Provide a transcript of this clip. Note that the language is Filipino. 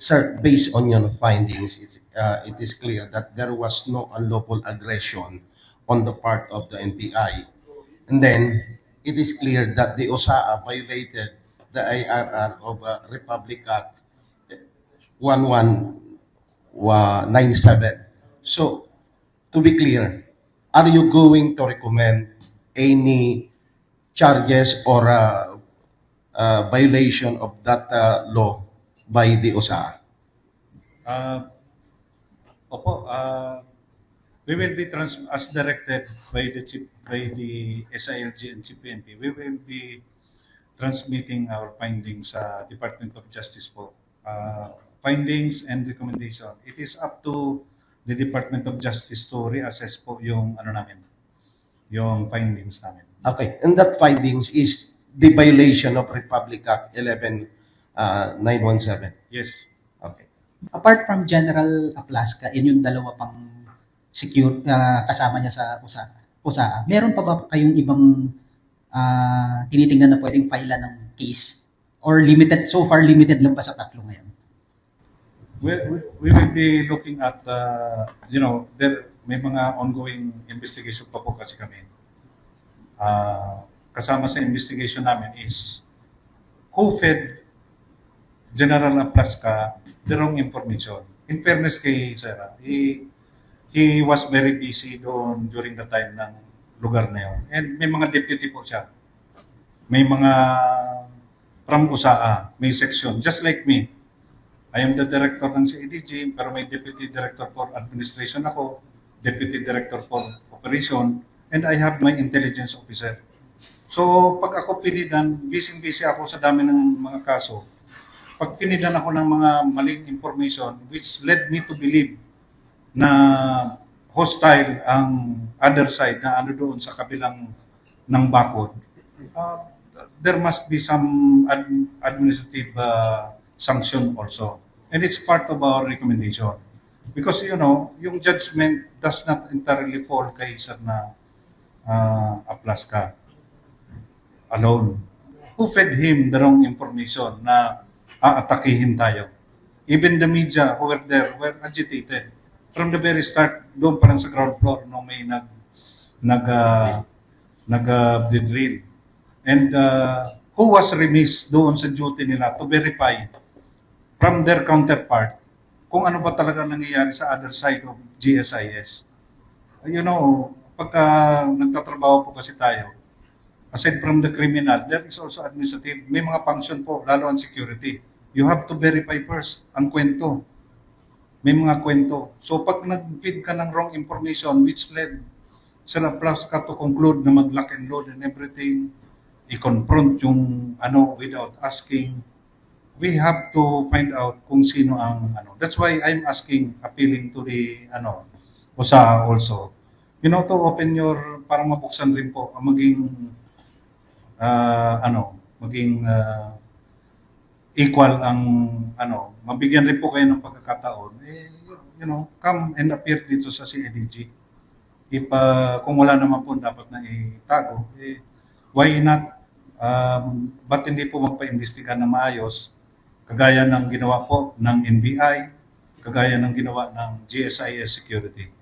Sir, based on your findings, it is clear that there was no unlawful aggression on the part of the NPI. And then it is clear that the OSAA violated the IRR of Republic Act 1197. So, to be clear, are you going to recommend any charges or violation of that law by the OSAA? Uh, Opo, we will be as directed by the SILG and GPNP. We will be transmitting our findings sa Department of Justice po. Findings and recommendation. It is up to the Department of Justice to reassess po yung yung findings namin. Okay, and that findings is the violation of Republic Act 11917. Yes. Okay. Apart from General Aplaska and yung dalawa pang kasama niya sa USAA, meron pa ba kayong ibang tinitingnan na pwedeng file ng case? Or limited, so far limited lang ba sa tatlo ngayon? We will be looking at, may mga ongoing investigation pa po kasi kami. Kasama sa investigation namin is who fed General Aplaska the wrong information. In fairness kay Sarah, he was very busy doon during the time ng lugar na yun. And may mga deputy po siya. May mga from USAA, may section. Just like me, I am the director ng CADG, pero may deputy director for administration ako, deputy director for operation, and I have my intelligence officer. So, pag ako pinidan, busy ako sa dami ng mga kaso. Pag pinidan ako ng mga maling information, which led me to believe na hostile ang other side na ano doon sa kabilang ng bakod, there must be some administrative sanction also. And it's part of our recommendation. Because, yung judgment does not entirely fall kay Sir na Aplaska alone. Who fed him the wrong information na aatakihin tayo? Even the media who were there were agitated. From the very start, doon pa lang sa ground floor, nung may nag-drill. And who was remiss doon sa duty nila to verify from their counterpart kung ano ba talaga nangyayari sa other side of GSIS. Pagka nagtatrabaho po kasi tayo, aside from the criminal, there is also administrative. May mga function po, lalo ang security. You have to verify first ang kwento. May mga kwento. So pag nag-feed ka ng wrong information which led Sir Aplaska to conclude na mag-lock and load and everything, i-confront yung without asking, we have to find out kung sino ang That's why I'm appealing to the USAA also. To open your, para mabuksan rin po, maging equal ang mabigyan rin po kayo ng pagkakataon. Come and appear dito sa CADG. If kung wala naman po dapat na itago, why not? Ba't hindi po magpa-imbestiga na maayos, kagaya ng ginawa po ng NBI, kagaya ng ginawa ng GSIS Security.